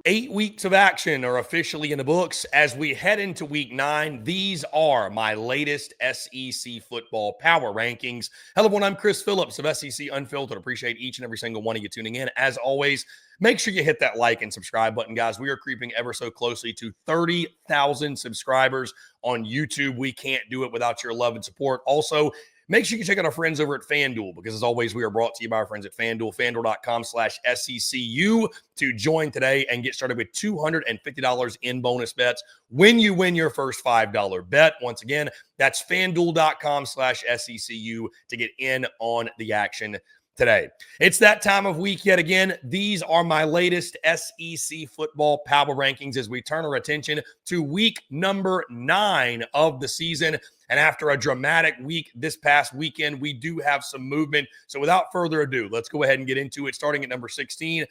8 weeks of action are officially in the books. As we head into week 9, these are my latest SEC football power rankings. Hello, everyone. I'm Chris Phillips of SEC Unfiltered. Appreciate each and every single one of you tuning in. As always, make sure you hit that like and subscribe button, guys. We are creeping ever so closely to 30,000 subscribers on YouTube. We can't do it without your love and support. Also, make sure you check out our friends over at FANDUEL, because as always, we are brought to you by our friends at FANDUEL, FANDUEL.com/SECU to join today and get started with $250 in bonus bets when you win your first $5 bet. Once again, that's FANDUEL.com/SECU to get in on the action today. It's that time of week yet again. These are my latest SEC football power rankings as we turn our attention to week number 9 of the season. And after a dramatic week this past weekend, we do have some movement. So without further ado, let's go ahead and get into it. Starting at number 16,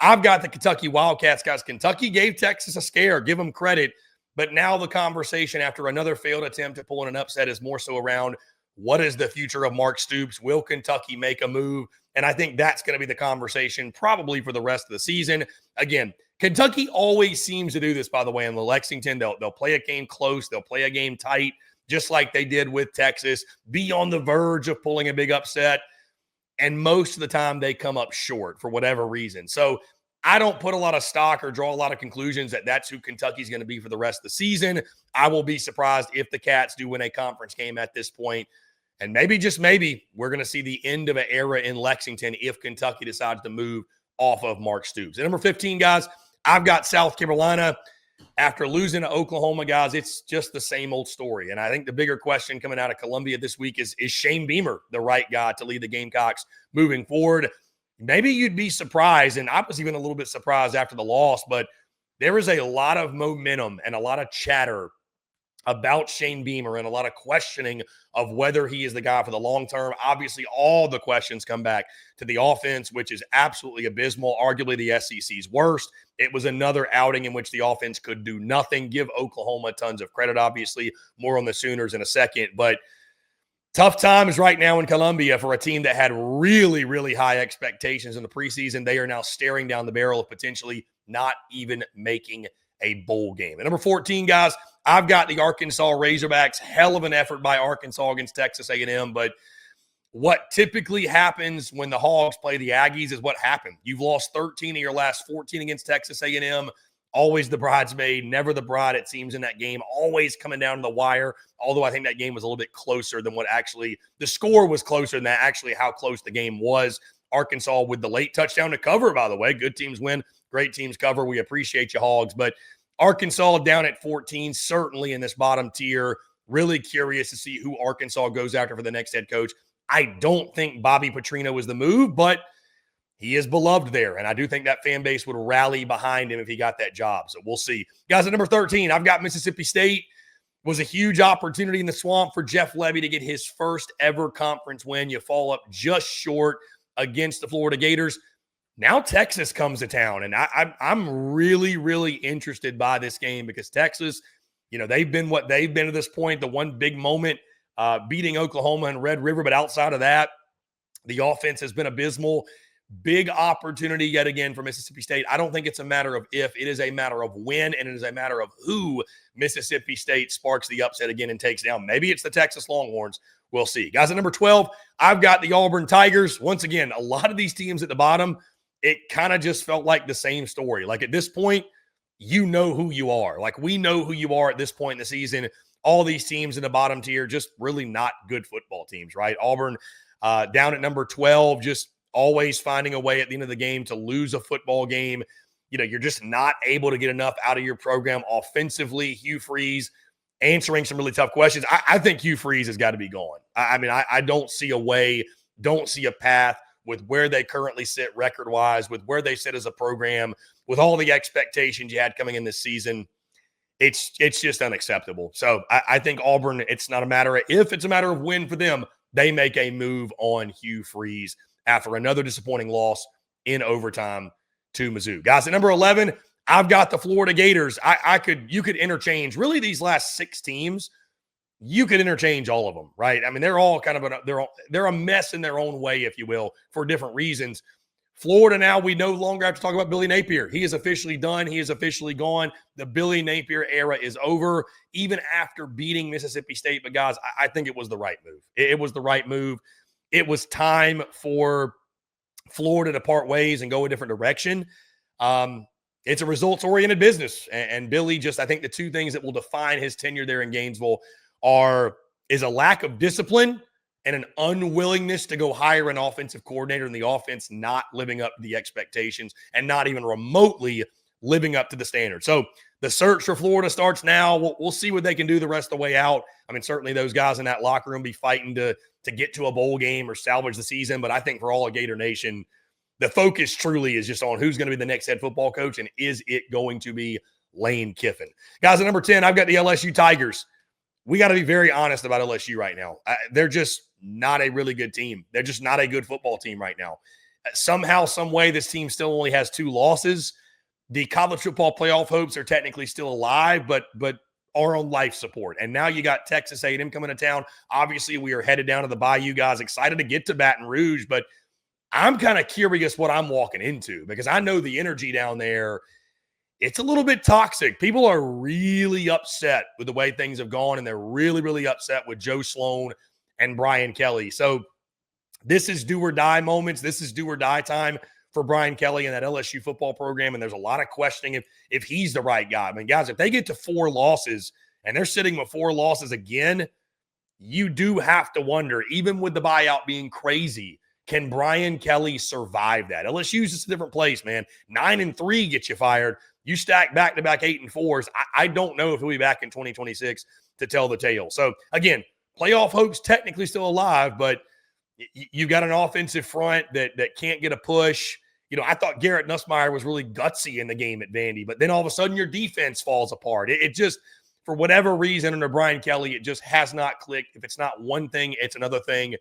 I've got the Kentucky Wildcats, guys. Kentucky gave Texas a scare. Give them credit. But now the conversation after another failed attempt at pulling an upset is more so around what is the future of Mark Stoops? Will Kentucky make a move? And I think that's going to be the conversation probably for the rest of the season. Again, Kentucky always seems to do this, by the way, in the Lexington. They'll play a game close. They'll play a game tight, just like they did with Texas, be on the verge of pulling a big upset. And most of the time they come up short for whatever reason. So I don't put a lot of stock or draw a lot of conclusions that that's who Kentucky's going to be for the rest of the season. I will be surprised if the Cats do win a conference game at this point. And maybe, just maybe, we're going to see the end of an era in Lexington if Kentucky decides to move off of Mark Stoops. At number 15, guys, I've got South Carolina. After losing to Oklahoma, guys, it's just the same old story. And I think the bigger question coming out of Columbia this week is Shane Beamer the right guy to lead the Gamecocks moving forward? Maybe you'd be surprised, and I was even a little bit surprised after the loss, but there is a lot of momentum and a lot of chatter about Shane Beamer and a lot of questioning of whether he is the guy for the long term. Obviously, all the questions come back to the offense, which is absolutely abysmal, arguably the SEC's worst. It was another outing in which the offense could do nothing. Give Oklahoma tons of credit, obviously. More on the Sooners in a second. But tough times right now in Columbia for a team that had really, really high expectations in the preseason. They are now staring down the barrel of potentially not even making a bowl game. At number 14, guys, I've got the Arkansas Razorbacks. Hell of an effort by Arkansas against Texas A&M, but what typically happens when the Hogs play the Aggies is what happened. You've lost 13 of your last 14 against Texas A&M. Always the bridesmaid, never the bride, it seems, in that game. Always coming down to the wire, although I think that game was a little bit closer than what actually – the score was closer than that, actually how close the game was. Arkansas with the late touchdown to cover, by the way. Good teams win, great teams cover. We appreciate you, Hogs. But Arkansas down at 14, certainly in this bottom tier. Really curious to see who Arkansas goes after for the next head coach. I don't think Bobby Petrino is the move, but he is beloved there, and I do think that fan base would rally behind him if he got that job. So we'll see. Guys, at number 13, I've got Mississippi State. Was a huge opportunity in the swamp for Jeff Lebby to get his first ever conference win. You fall up just short against the Florida Gators. Now Texas comes to town, and I'm really, really interested by this game because Texas, you know, they've been what they've been to this point, the one big moment, beating Oklahoma and Red River. But outside of that, the offense has been abysmal. Big opportunity yet again for Mississippi State. I don't think it's a matter of if, it is a matter of when, and it is a matter of who Mississippi State sparks the upset again and takes down. Maybe it's the Texas Longhorns. We'll see. Guys, at number 12, I've got the Auburn Tigers. Once again, a lot of these teams at the bottom, it kind of just felt like the same story. Like at this point, you know who you are. Like we know who you are at this point in the season. All these teams in the bottom tier, just really not good football teams, right? Auburn down at number 12, just always finding a way at the end of the game to lose a football game. You know, you're just not able to get enough out of your program offensively. Hugh Freeze answering some really tough questions. I think Hugh Freeze has got to be gone. I don't see a way, don't see a path with where they currently sit record-wise, with where they sit as a program, with all the expectations you had coming in this season. It's just unacceptable. So I think Auburn, it's not a matter of if, it's a matter of when for them. They make a move on Hugh Freeze after another disappointing loss in overtime to Mizzou. Guys, at number 11, I've got the Florida Gators. You could interchange really these last 6 teams. You could interchange all of them, right? I mean, they're all kind of they're a mess in their own way, if you will, for different reasons. Florida now, we no longer have to talk about Billy Napier. He is officially done. He is officially gone. The Billy Napier era is over, even after beating Mississippi State. But, guys, I think it was the right move. It was the right move. It was time for Florida to part ways and go a different direction. It's a results-oriented business. And Billy just, I think the two things that will define his tenure there in Gainesville is a lack of discipline and an unwillingness to go hire an offensive coordinator, and the offense not living up to the expectations and not even remotely living up to the standard. So the search for Florida starts now. We'll see what they can do the rest of the way out. I mean, certainly those guys in that locker room be fighting to get to a bowl game or salvage the season. But I think for all of Gator Nation, the focus truly is just on who's going to be the next head football coach, and is it going to be Lane Kiffin? Guys, at number 10, I've got the LSU Tigers. We got to be very honest about LSU right now. They're just not a really good team. They're just not a good football team right now. Somehow, some way, this team still only has 2 losses. The college football playoff hopes are technically still alive, but are on life support. And now you got Texas A&M coming to town. Obviously, we are headed down to the Bayou, guys. Excited to get to Baton Rouge, but I'm kind of curious what I'm walking into, because I know the energy down there, it's a little bit toxic. People are really upset with the way things have gone, and they're really, really upset with Joe Sloan and Brian Kelly. So this is do or die moments. This is do or die time for Brian Kelly and that LSU football program, and there's a lot of questioning if he's the right guy. I mean, guys, if they get to 4 losses and they're sitting with 4 losses again, you do have to wonder, even with the buyout being crazy, can Brian Kelly survive that? LSU's just a different place, man. 9-3 gets you fired. You stack back-to-back 8-4s. I don't know if he'll be back in 2026 to tell the tale. So, again, playoff hopes technically still alive, but you got an offensive front that can't get a push. You know, I thought Garrett Nussmeier was really gutsy in the game at Vandy, but then all of a sudden your defense falls apart. It just, for whatever reason, under Brian Kelly, it just has not clicked. If it's not one thing, it's another thing.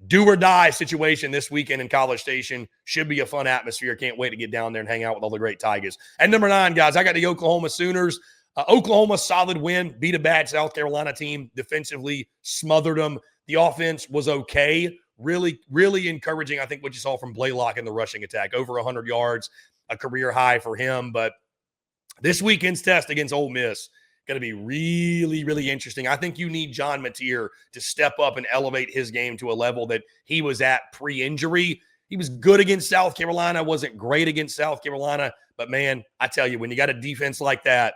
Do or die situation this weekend in College Station. Should be a fun atmosphere. Can't wait to get down there and hang out with all the great Tigers. And number 9, guys, I got the Oklahoma Sooners. Oklahoma, solid win. Beat a bad South Carolina team. Defensively, smothered them. The offense was okay. Really, really encouraging, I think, what you saw from Blaylock in the rushing attack. Over 100 yards, a career high for him. But this weekend's test against Ole Miss, going to be really, really interesting. I think you need John Mateer to step up and elevate his game to a level that he was at pre-injury. He was good against South Carolina, wasn't great against South Carolina. But, man, I tell you, when you got a defense like that,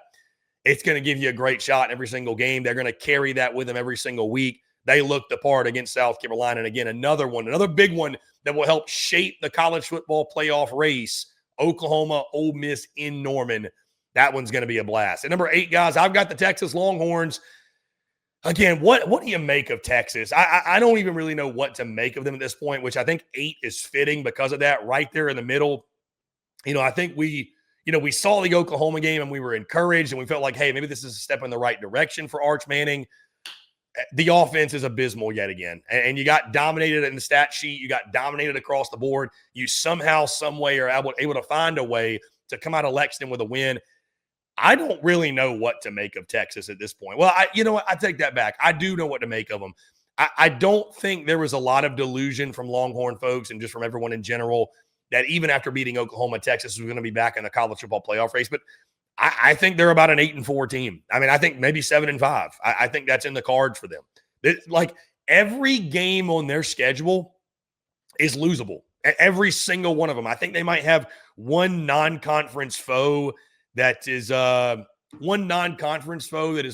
it's going to give you a great shot in every single game. They're going to carry that with them every single week. They looked the part against South Carolina. And, again, another big one that will help shape the college football playoff race, Oklahoma, Ole Miss in Norman. That one's going to be a blast. At number 8, guys, I've got the Texas Longhorns. Again, what do you make of Texas? I don't even really know what to make of them at this point, which I think 8 is fitting because of that, right there in the middle. You know, I think we saw the Oklahoma game and we were encouraged and we felt like, hey, maybe this is a step in the right direction for Arch Manning. The offense is abysmal yet again. And you got dominated in the stat sheet. You got dominated across the board. You somehow, some way are able to find a way to come out of Lexington with a win. I don't really know what to make of Texas at this point. Well, you know what? I take that back. I do know what to make of them. I don't think there was a lot of delusion from Longhorn folks and just from everyone in general that even after beating Oklahoma, Texas was going to be back in the college football playoff race. But I think they're about an 8-4 team. I mean, I think maybe 7-5. I think that's in the cards for them. Like, every game on their schedule is losable. Every single one of them. I think they might have one non-conference foe that is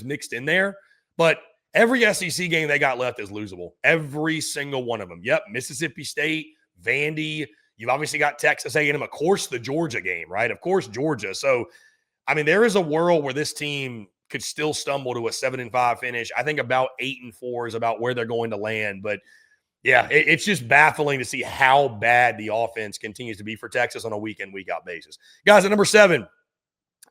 mixed in there. But every SEC game they got left is losable. Every single one of them. Yep, Mississippi State, Vandy. You've obviously got Texas A&M. Of course, the Georgia game, right? Of course, Georgia. So, I mean, there is a world where this team could still stumble to a 7-5 finish. I think about 8-4 is about where they're going to land. But, yeah, it's just baffling to see how bad the offense continues to be for Texas on a week-in, week-out basis. Guys, at number 7,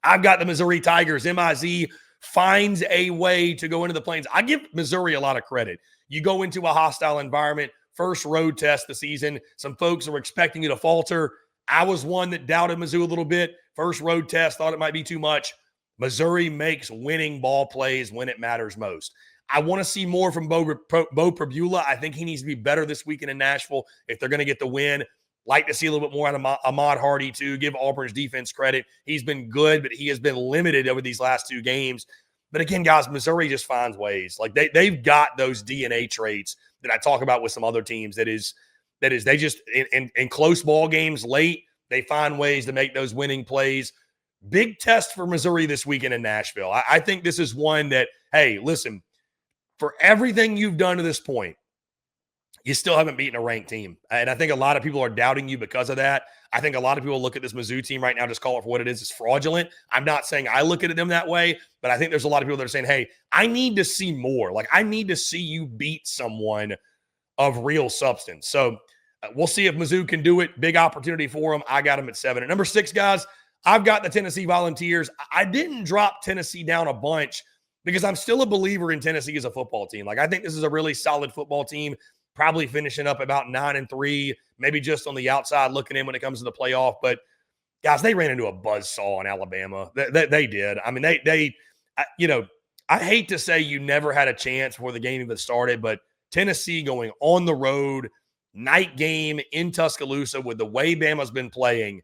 I've got the Missouri Tigers. MIZ finds a way to go into the Plains. I give Missouri a lot of credit. You go into a hostile environment, first road test the season. Some folks are expecting you to falter. I was one that doubted Mizzou a little bit. First road test, thought it might be too much. Missouri makes winning ball plays when it matters most. I want to see more from Bo Prabula. I think he needs to be better this weekend in Nashville if they're going to get the win. Like to see a little bit more out of Ahmad Hardy, too. Give Auburn's defense credit. He's been good, but he has been limited over these last 2 games. But again, guys, Missouri just finds ways. Like they've got those DNA traits that I talk about with some other teams. That is they just in close ball games late, they find ways to make those winning plays. Big test for Missouri this weekend in Nashville. I think this is one that, hey, listen, for everything you've done to this point, you still haven't beaten a ranked team. And I think a lot of people are doubting you because of that. I think a lot of people look at this Mizzou team right now, just call it for what it is. It's fraudulent. I'm not saying I look at them that way, but I think there's a lot of people that are saying, hey, I need to see more. Like, I need to see you beat someone of real substance. So we'll see if Mizzou can do it. Big opportunity for them. I got them at 7. At number 6, guys, I've got the Tennessee Volunteers. I didn't drop Tennessee down a bunch because I'm still a believer in Tennessee as a football team. Like, I think this is a really solid football team, probably finishing up about 9-3, maybe just on the outside looking in when it comes to the playoff. But, guys, they ran into a buzzsaw in Alabama. They did. I mean, I hate to say you never had a chance before the game even started, but Tennessee going on the road, night game in Tuscaloosa with the way Bama's been playing,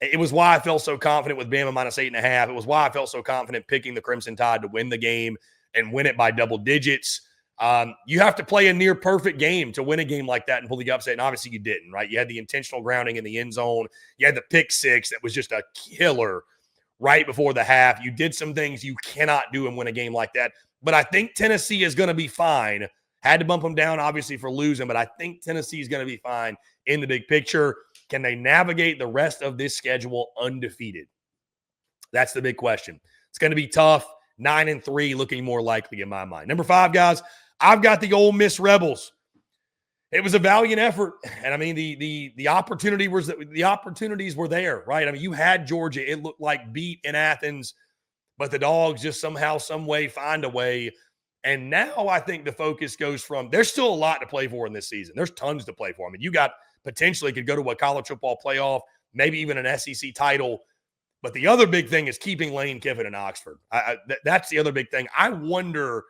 it was why I felt so confident with Bama minus 8.5. It was why I felt so confident picking the Crimson Tide to win the game and win it by double digits. You have to play a near perfect game to win a game like that and pull the upset, and obviously you didn't, right? You had the intentional grounding in the end zone. You had the pick 6 that was just a killer right before the half. You did some things you cannot do and win a game like that. But I think Tennessee is going to be fine. Had to bump them down, obviously, for losing, but I think Tennessee is going to be fine in the big picture. Can they navigate the rest of this schedule undefeated? That's the big question. It's going to be tough. 9-3 looking more likely in my mind. Number 5, guys, I've got the Ole Miss Rebels. It was a valiant effort, and I mean the opportunities were there, right? I mean, you had Georgia. It looked like beat in Athens, but the Dogs just somehow, some way find a way. And now I think the focus goes from there's still a lot to play for in this season. There's tons to play for. I mean, you got potentially could go to a college football playoff, maybe even an SEC title. But the other big thing is keeping Lane Kiffin in Oxford. That's the other big thing. I wonder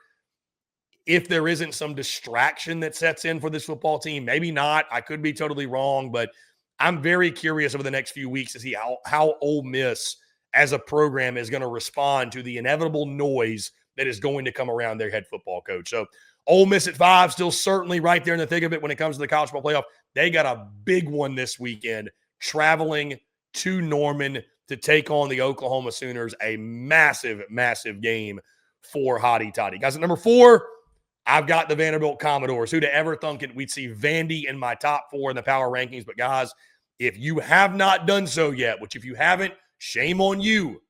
if there isn't some distraction that sets in for this football team. Maybe not. I could be totally wrong, but I'm very curious over the next few weeks to see how Ole Miss as a program is going to respond to the inevitable noise that is going to come around their head football coach. So Ole Miss at 5, still certainly right there in the thick of it when it comes to the college football playoff. They got a big one this weekend, traveling to Norman to take on the Oklahoma Sooners, a massive, massive game for Hotty Toddy. Guys, at number 4, I've got the Vanderbilt Commodores. Who'd have ever thunk it? We'd see Vandy in my top 4 in the power rankings. But, guys, if you have not done so yet, which if you haven't, shame on you,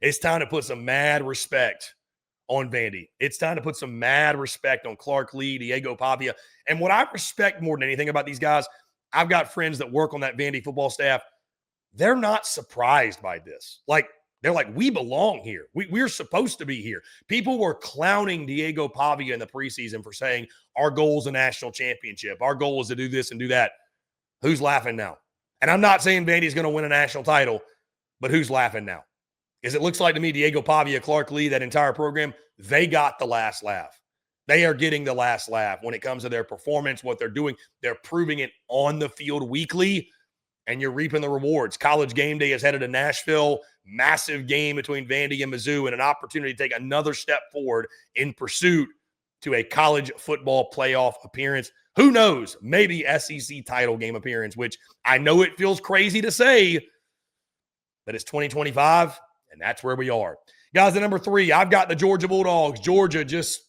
it's time to put some mad respect on Vandy. It's time to put some mad respect on Clark Lee, Diego Pavia. And what I respect more than anything about these guys, I've got friends that work on that Vandy football staff. They're not surprised by this. Like, they're like, we belong here. We're supposed to be here. People were clowning Diego Pavia in the preseason for saying our goal is a national championship. Our goal is to do this and do that. Who's laughing now? And I'm not saying Vandy's going to win a national title, but who's laughing now? Because it looks like to me, Diego Pavia, Clark Lee, that entire program, they got the last laugh. They are getting the last laugh when it comes to their performance, what they're doing. They're proving it on the field weekly, and you're reaping the rewards. College game day is headed to Nashville. Massive game between Vandy and Mizzou, and an opportunity to take another step forward in pursuit to a college football playoff appearance. Who knows? Maybe SEC title game appearance, which I know it feels crazy to say, but it's 2025, and that's where we are. Guys, at number 3, I've got the Georgia Bulldogs. Georgia just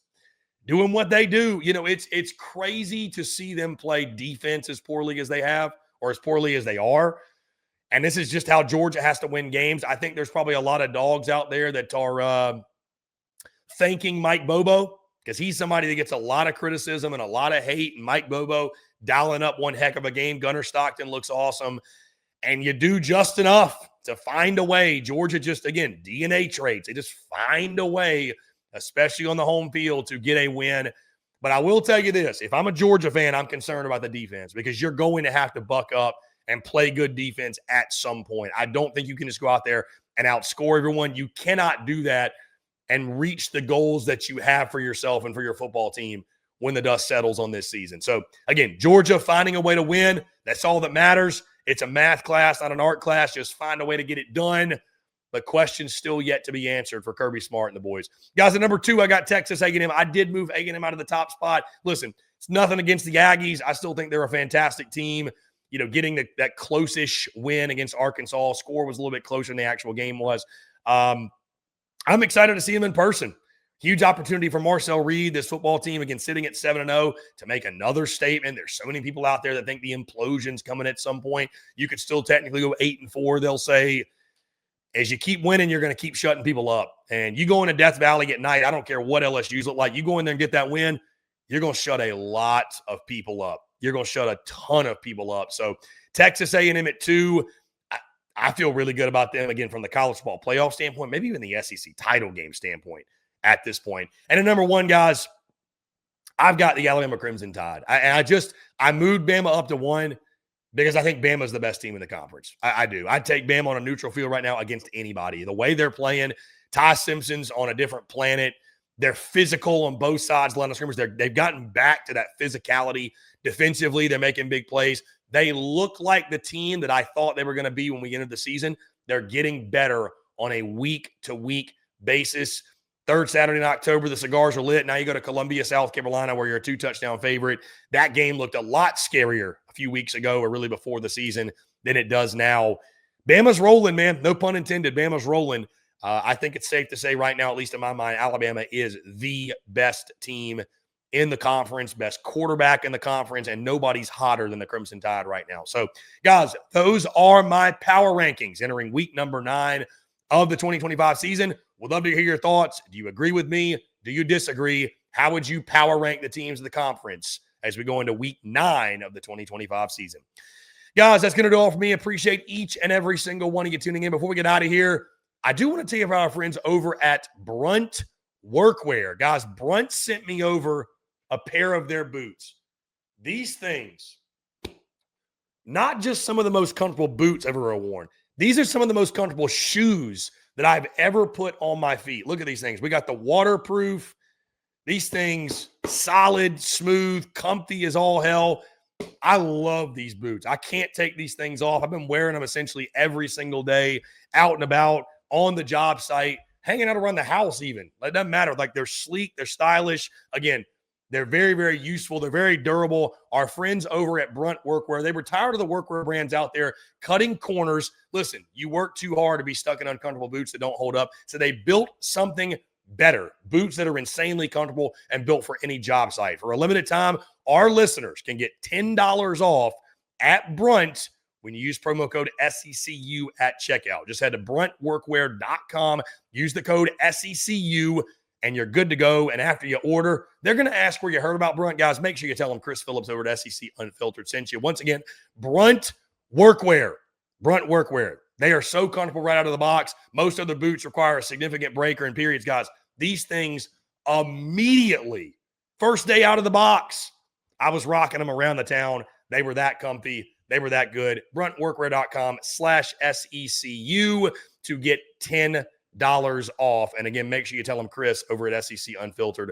doing what they do. You know, it's crazy to see them play defense as poorly as they have, or as poorly as they are. And this is just how Georgia has to win games. I think there's probably a lot of dogs out there that are thanking Mike Bobo, because he's somebody that gets a lot of criticism and a lot of hate. And Mike Bobo dialing up one heck of a game. Gunnar Stockton looks awesome. And you do just enough to find a way. Georgia just, again, DNA traits. They just find a way, especially on the home field, to get a win. But I will tell you this. If I'm a Georgia fan, I'm concerned about the defense, because you're going to have to buck up and play good defense at some point. I don't think you can just go out there and outscore everyone. You cannot do that and reach the goals that you have for yourself and for your football team when the dust settles on this season. So, again, Georgia finding a way to win. That's all that matters. It's a math class, not an art class. Just find a way to get it done. But questions still yet to be answered for Kirby Smart and the boys. Guys, at number 2, I got Texas A&M. I did move A&M out of the top spot. Listen, it's nothing against the Aggies. I still think they're a fantastic team. You know, getting that close-ish win against Arkansas. Score was a little bit closer than the actual game was. I'm excited to see them in person. Huge opportunity for Marcel Reed, this football team, again, sitting at 7-0, to make another statement. There's so many people out there that think the implosion's coming at some point. You could still technically go 8-4. They'll say, as you keep winning, you're going to keep shutting people up. And you go into Death Valley at night, I don't care what LSU's look like. You go in there and get that win, you're going to shut a lot of people up. You're going to shut a ton of people up. So Texas A&M at 2, I feel really good about them, again, from the college football playoff standpoint, maybe even the SEC title game standpoint at this point. And at number 1, guys, I've got the Alabama Crimson Tide. I moved Bama up to 1 because I think Bama's the best team in the conference. I do. I'd take Bama on a neutral field right now against anybody. The way they're playing, Ty Simpson's on a different planet. They're physical on both sides of the line of scrimmage. They've gotten back to that physicality. Defensively, they're making big plays. They look like the team that I thought they were going to be when we entered the season. They're getting better on a week-to-week basis. Third Saturday in October, the cigars are lit. Now you go to Columbia, South Carolina, where you're a 2-touchdown favorite. That game looked a lot scarier a few weeks ago, or really before the season, than it does now. Bama's rolling, man. No pun intended. Bama's rolling. I think it's safe to say right now, at least in my mind, Alabama is the best team in the conference, best quarterback in the conference, and nobody's hotter than the Crimson Tide right now. So, guys, those are my power rankings entering week number 9 of the 2025 season. Would love to hear your thoughts. Do you agree with me? Do you disagree? How would you power rank the teams of the conference as we go into week 9 of the 2025 season? Guys, that's going to do all for me. Appreciate each and every single one of you tuning in. Before we get out of here, I do want to tell you about our friends over at Brunt Workwear. Guys, Brunt sent me over a pair of their boots. These things, not just some of the most comfortable boots I've ever worn. These are some of the most comfortable shoes that I've ever put on my feet. Look at these things. We got the waterproof. These things, solid, smooth, comfy as all hell. I love these boots. I can't take these things off. I've been wearing them essentially every single day, out and about, on the job site, hanging out around the house even. It doesn't matter. Like, they're sleek, they're stylish. Again, they're very, very useful. They're very durable. Our friends over at Brunt Workwear, they were tired of the workwear brands out there cutting corners. Listen, you work too hard to be stuck in uncomfortable boots that don't hold up. So they built something better. Boots that are insanely comfortable and built for any job site. For a limited time, our listeners can get $10 off at Brunt when you use promo code SECU at checkout. Just head to bruntworkwear.com, use the code SECU, and you're good to go. And after you order, they're going to ask where you heard about Brunt. Guys, make sure you tell them Chris Phillips over at SEC Unfiltered sent you. Once again, Brunt Workwear. Brunt Workwear. They are so comfortable right out of the box. Most other boots require a significant break or in periods. Guys, these things immediately, first day out of the box, I was rocking them around the town. They were that comfy. They were that good. bruntworkwear.com/SECU to get $10 off. And again, make sure you tell them Chris over at SEC Unfiltered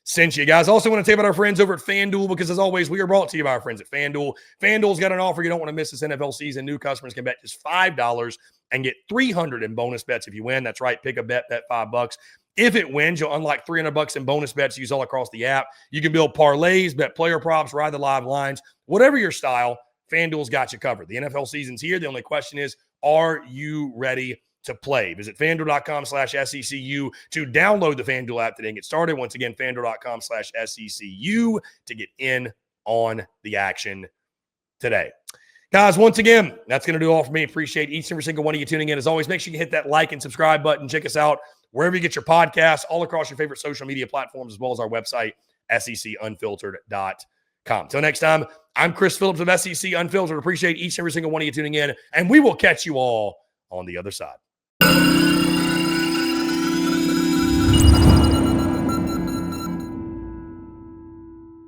sent you. Guys, also want to tell you about our friends over at FanDuel, because as always, we are brought to you by our friends at FanDuel. FanDuel's got an offer you don't want to miss this NFL season. New customers can bet just $5 and get $300 in bonus bets if you win. That's right. Pick a bet $5. If it wins, you'll unlock $300 in bonus bets used all across the app. You can build parlays, bet player props, ride the live lines, whatever your style. FanDuel's got you covered. The NFL season's here. The only question is, are you ready to play? Visit FanDuel.com/SECU to download the FanDuel app today and get started. Once again, FanDuel.com/SECU to get in on the action today. Guys, once again, that's going to do all for me. Appreciate each and every single one of you tuning in. As always, make sure you hit that like and subscribe button. Check us out wherever you get your podcasts, all across your favorite social media platforms, as well as our website, SECUnfiltered.com. Till next time, I'm Chris Phillips of SEC Unfiltered. Appreciate each and every single one of you tuning in, and we will catch you all on the other side.